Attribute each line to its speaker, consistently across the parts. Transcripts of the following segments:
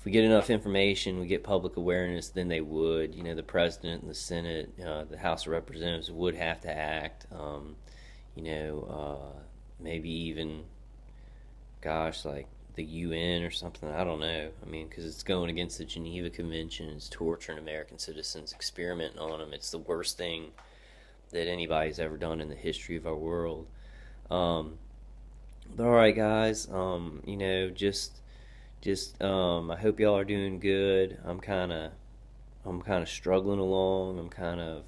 Speaker 1: if we get enough information, we get public awareness, then they would. The president and the Senate, the House of Representatives would have to act. You know, maybe even, gosh, like the UN or something. I don't know. I mean, because it's going against the Geneva Convention. It's torturing American citizens, experimenting on them. It's the worst thing that anybody's ever done in the history of our world. Um, but all right, guys. I hope y'all are doing good. I'm kind of struggling along. I'm kind of,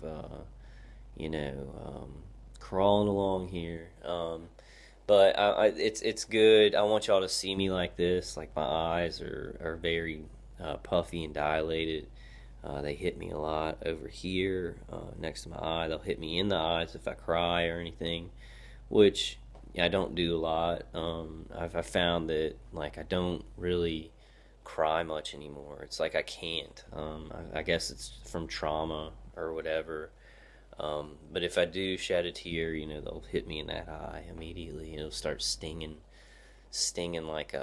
Speaker 1: you know, crawling along here. But it's good. I want y'all to see me like this. Like my eyes are very puffy and dilated. They hit me a lot over here next to my eye. They'll hit me in the eyes if I cry or anything, which I don't do a lot. I've found that like I don't really cry much anymore. It's like I can't. I guess it's from trauma or whatever. But if I do shed a tear, they'll hit me in that eye immediately. It'll start stinging like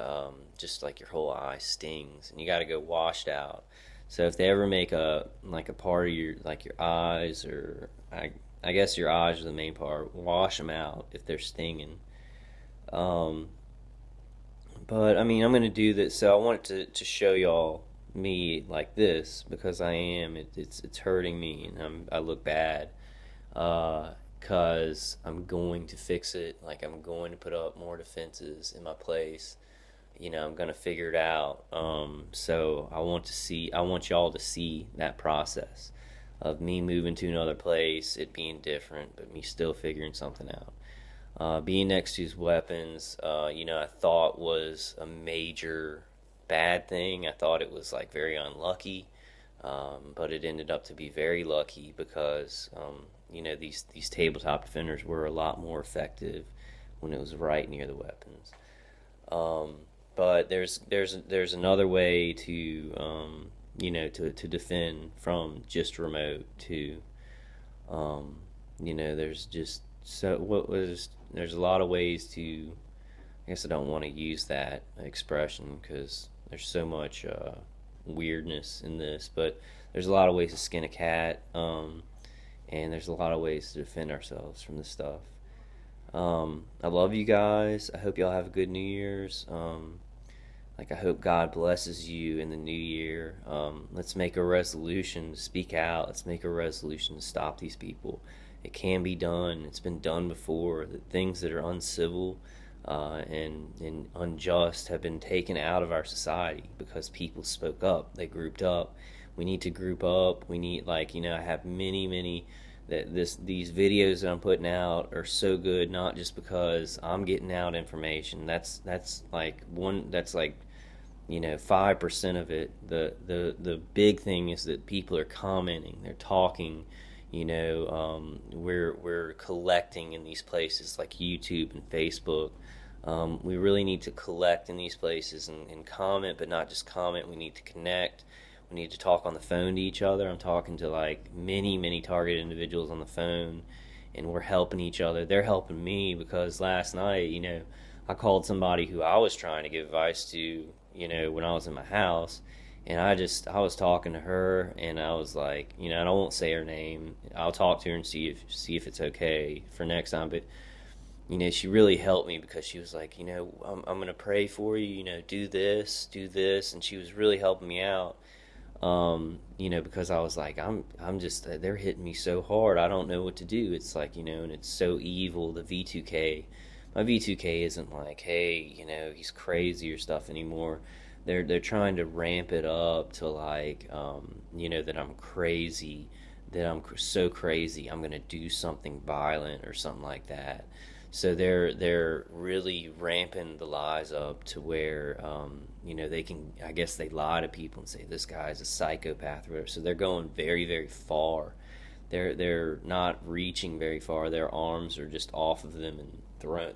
Speaker 1: just like your whole eye stings, and you got to go washed out. So if they ever make a part of your like your eyes or I guess your eyes are the main part, wash them out if they're stinging. Um, but I mean, I'm gonna do this. So I wanted to show y'all me like this because it's hurting me and I look bad. Cause I'm going to fix it. Like I'm going to put up more defenses in my place. I'm gonna figure it out. So I want y'all to see that process of me moving to another place, it being different, but me still figuring something out. Being next to his weapons, I thought was a major bad thing. I thought it was like very unlucky, but it ended up to be very lucky because these tabletop defenders were a lot more effective when it was right near the weapons. Um, but there's another way to to defend from just remote to there's just so what was there's a lot of ways to. I guess I don't want to use that expression because there's so much weirdness in this, but there's a lot of ways to skin a cat, and there's a lot of ways to defend ourselves from this stuff. I love you guys. I hope y'all have a good New Year's. Like I hope God blesses you in the new year. Let's make a resolution to speak out. Let's make a resolution to stop these people. It can be done. It's been done before. The things that are uncivil and unjust have been taken out of our society because people spoke up. They grouped up. We need to group up. We need I have many these videos that I'm putting out are so good not just because I'm getting out information. That's like 5% of it. The big thing is that people are commenting, they're talking. We're collecting in these places like YouTube and Facebook. We really need to collect in these places and comment, but not just comment. We need to connect. We need to talk on the phone to each other. I'm talking to like many target individuals on the phone, and we're helping each other. They're helping me because last night, I called somebody who I was trying to give advice to, when I was in my house, and I was talking to her, and I was like, I won't say her name. I'll talk to her and see if it's okay for next time. But she really helped me because she was like, I'm gonna pray for you. Do this, and she was really helping me out. Because I was like, I'm just they're hitting me so hard. I don't know what to do. It's like and it's so evil. The V2K, my V2K isn't like, hey, he's crazy or stuff anymore. They're trying to ramp it up to like that I'm crazy, that I'm so crazy I'm gonna do something violent or something like that. So they're really ramping the lies up to where they can, I guess they lie to people and say this guy's a psychopath or whatever. So they're going very far. They're not reaching very far. Their arms are just off of them and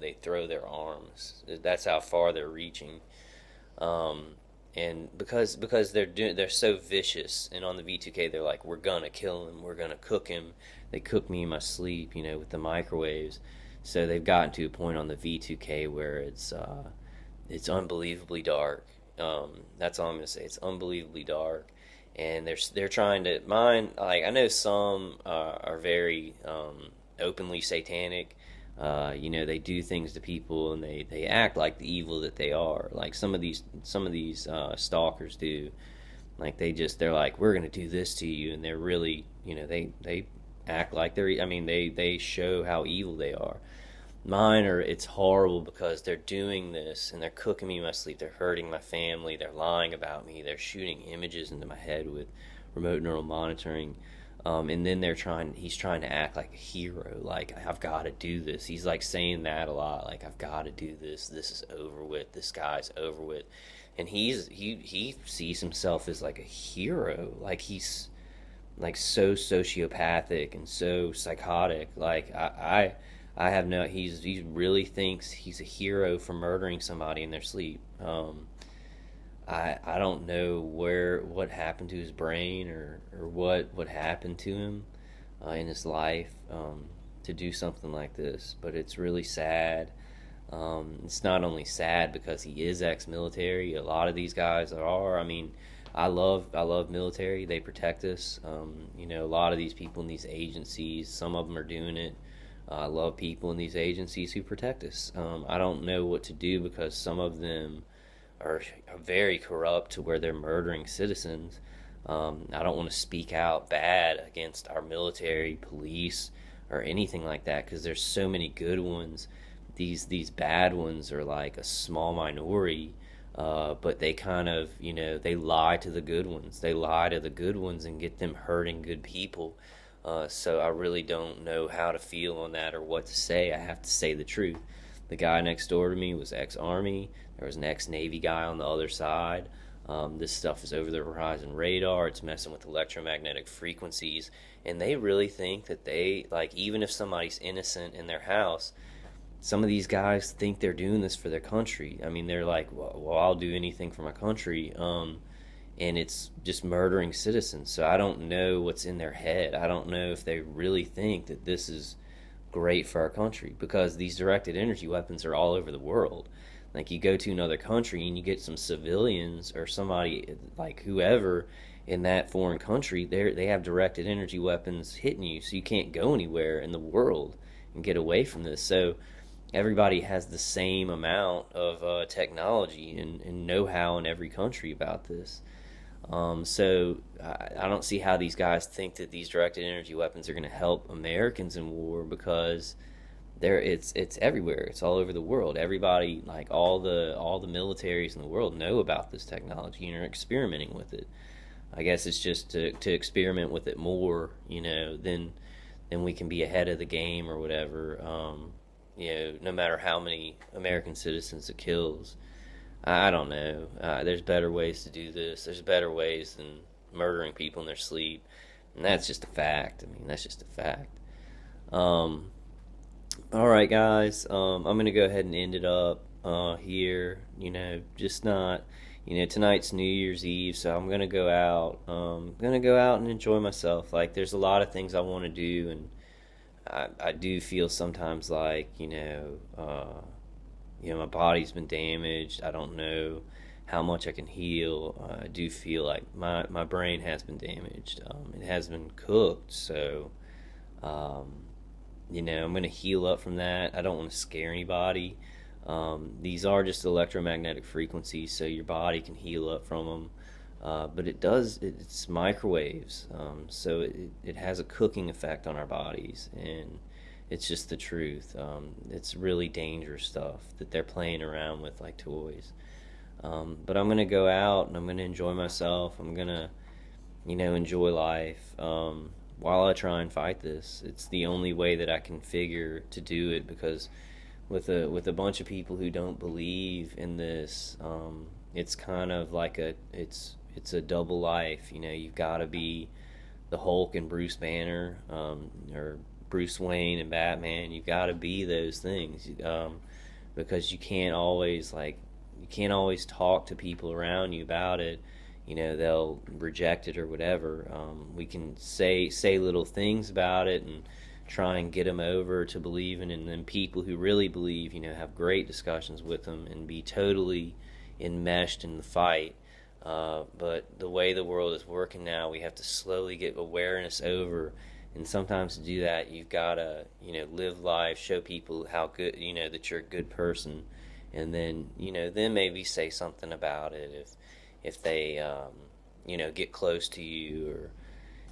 Speaker 1: they throw their arms. That's how far they're reaching. And because they're so vicious, and on the V2K they're like, we're gonna kill him, we're gonna cook him. They cook me in my sleep, with the microwaves. So they've gotten to a point on the V2K where it's unbelievably dark, That's all I'm gonna say. It's unbelievably dark, and they're trying to mine. Like I know some are very openly satanic. They do things to people, and they act like the evil that they are. Like some of these stalkers do. Like they're like, we're gonna do this to you, and they're really, they act like they're. I mean, they show how evil they are. Mine are, it's horrible because they're doing this and they're cooking me in my sleep. They're hurting my family. They're lying about me. They're shooting images into my head with remote neural monitoring. And then he's trying to act like a hero. Like, I've got to do this. He's like saying that a lot. Like, I've got to do this. This is over with. This guy's over with. And he sees himself as like a hero. Like, he's like so sociopathic and so psychotic. Like, I have no. He really thinks he's a hero for murdering somebody in their sleep. I don't know what happened to his brain or what happened to him in his life to do something like this. But it's really sad. It's not only sad because he is ex-military. A lot of these guys are. I mean, I love military. They protect us. A lot of these people in these agencies, some of them are doing it. I love people in these agencies who protect us. I don't know what to do because some of them are very corrupt to where they're murdering citizens. I don't want to speak out bad against our military, police, or anything like that because there's so many good ones. These bad ones are like a small minority, but they kind of, they lie to the good ones. They lie to the good ones and get them hurting good people. So I really don't know how to feel on that or what to say. I have to say the truth. The guy next door to me was ex-Army. There was an ex-Navy guy on the other side. This stuff is over the horizon radar. It's messing with electromagnetic frequencies. And they really think that even if somebody's innocent in their house, some of these guys think they're doing this for their country. I mean, they're like, well, I'll do anything for my country. And it's just murdering citizens. So I don't know what's in their head. I don't know if they really think that this is great for our country because these directed energy weapons are all over the world. Like you go to another country and you get some civilians or somebody like whoever in that foreign country, they have directed energy weapons hitting you, so you can't go anywhere in the world and get away from this. So everybody has the same amount of technology and know-how in every country about this. So I don't see how these guys think that these directed energy weapons are going to help Americans in war because it's everywhere. It's all over the world. Everybody, like all the militaries in the world, know about this technology and are experimenting with it. I guess it's just to experiment with it more, then we can be ahead of the game or whatever. No matter how many American citizens it kills. I don't know. There's better ways to do this. There's better ways than murdering people in their sleep. And that's just a fact. I mean, that's just a fact. All right, guys. I'm going to go ahead and end it up here. Just not, tonight's New Year's Eve, so I'm going to go out. Going to go out and enjoy myself. Like, there's a lot of things I want to do, and I do feel sometimes like, my body's been damaged. I don't know how much I can heal. I do feel like my brain has been damaged. It has been cooked. So, I'm going to heal up from that. I don't want to scare anybody. These are just electromagnetic frequencies, so your body can heal up from them. But it's microwaves. So it has a cooking effect on our bodies. And it's just the truth. It's really dangerous stuff that they're playing around with like toys. But I'm going to go out and I'm going to enjoy myself. I'm going to, enjoy life while I try and fight this. It's the only way that I can figure to do it because with a bunch of people who don't believe in this, it's kind of like it's a double life. You've got to be the Hulk and Bruce Banner, or Bruce Wayne and Batman. You've got to be those things, because you can't always talk to people around you about it. They'll reject it or whatever. We can say little things about it and try and get them over to believing, and then people who really believe, have great discussions with them and be totally, enmeshed in the fight. But the way the world is working now, we have to slowly get awareness over. And sometimes to do that, you've got to, live life, show people how good, that you're a good person. And then, then maybe say something about it if they, get close to you.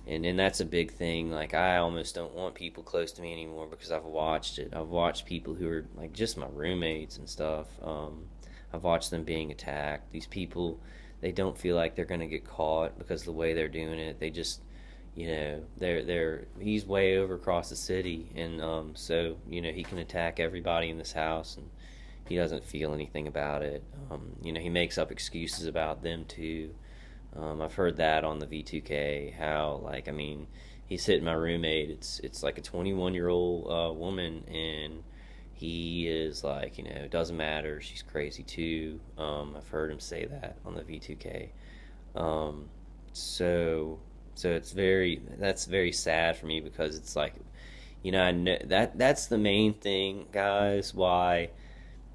Speaker 1: And that's a big thing. Like, I almost don't want people close to me anymore because I've watched it. I've watched people who are, like, just my roommates and stuff. I've watched them being attacked. These people, they don't feel like they're going to get caught because of the way they're doing it. They just, he's way over across the city. And so, he can attack everybody in this house, and he doesn't feel anything about it. He makes up excuses about them, too. I've heard that on the V2K, how, like, I mean, he's hitting my roommate. It's like a 21-year-old woman, and he is like, it doesn't matter. She's crazy, too. I've heard him say that on the V2K. So that's very sad for me because it's like, I know that's the main thing, guys, why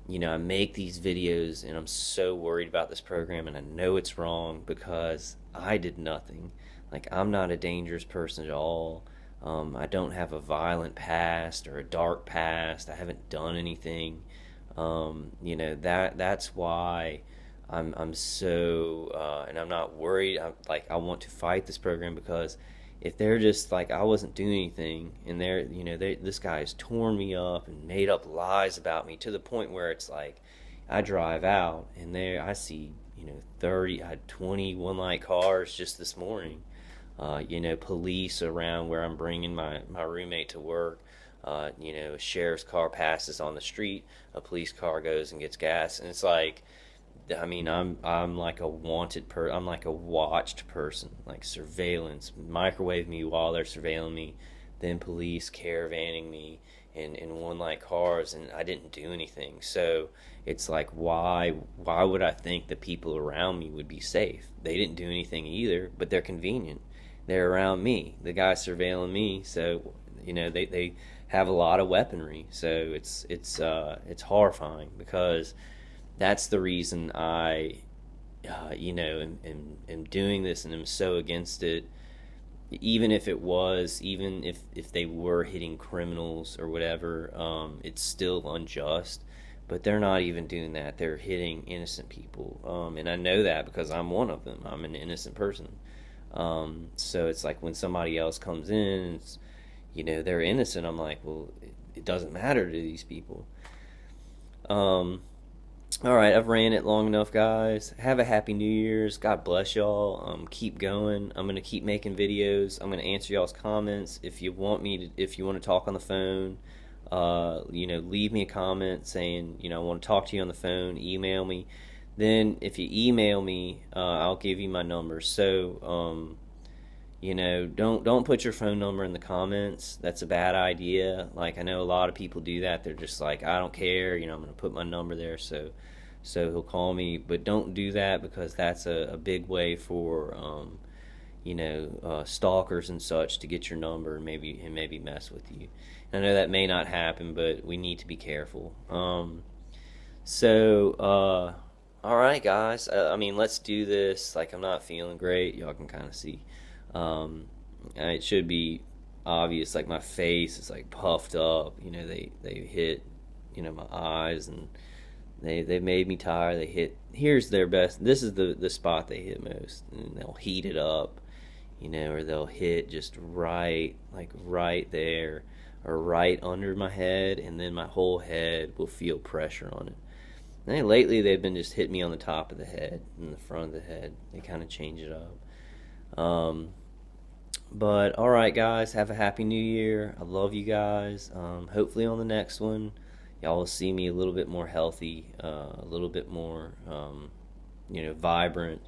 Speaker 1: I make these videos, and I'm so worried about this program, and I know it's wrong because I did nothing. Like, I'm not a dangerous person at all. I don't have a violent past or a dark past. I haven't done anything. That's why I'm so and I'm not worried. I want to fight this program because if they're just like, I wasn't doing anything, and this guy's torn me up and made up lies about me to the point where it's like, I drive out and there I see, 30, I had 21 light cars just this morning. Police around where I'm bringing my roommate to work. A sheriff's car passes on the street, a police car goes and gets gas, and it's like, I mean, I'm like a I'm like a watched person, like surveillance, microwave me while they're surveilling me, then police caravanning me in one light cars, and I didn't do anything. So it's like, why would I think the people around me would be safe? They didn't do anything either, but they're convenient. They're around me. The guy's surveilling me, so they have a lot of weaponry. So it's horrifying because that's the reason I, am doing this and am so against it. Even if they were hitting criminals or whatever, it's still unjust. But they're not even doing that. They're hitting innocent people. And I know that because I'm one of them. I'm an innocent person. So it's like when somebody else comes in, they're innocent. I'm like, well, it doesn't matter to these people. All right, I've ran it long enough, guys. Have a happy New Year's. God bless y'all. Keep going. I'm gonna keep making videos. I'm gonna answer y'all's comments. If you want to talk on the phone, leave me a comment saying, I want to talk to you on the phone. Email me. Then, if you email me, I'll give you my number. So, don't put your phone number in the comments. That's a bad idea. Like, I know a lot of people do that. They're just like, I don't care. I'm going to put my number there so he'll call me. But don't do that because that's a big way for, stalkers and such to get your number and maybe mess with you. And I know that may not happen, but we need to be careful. All right, guys. Let's do this. Like, I'm not feeling great. Y'all can kind of see. It should be obvious. Like, my face is like puffed up. They hit, my eyes, and they made me tired. Here's their best. This is the spot they hit most, and they'll heat it up, or they'll hit just right there, or right under my head, and then my whole head will feel pressure on it. And lately they've been just hitting me on the top of the head, in the front of the head. They kind of change it up. But alright, guys, have a happy new year. I love you guys. Hopefully on the next one y'all will see me a little bit more healthy, a little bit more vibrant,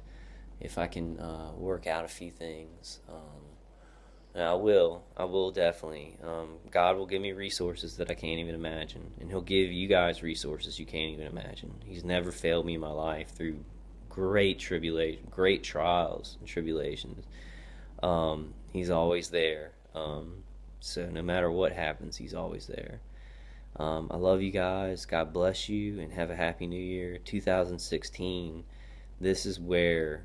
Speaker 1: if I can work out a few things. And I will definitely. God will give me resources that I can't even imagine, and he'll give you guys resources you can't even imagine. He's never failed me in my life through great tribulation, great trials and tribulations. He's always there. So no matter what happens, he's always there. I love you guys. God bless you, and have a happy new year. 2016. This is where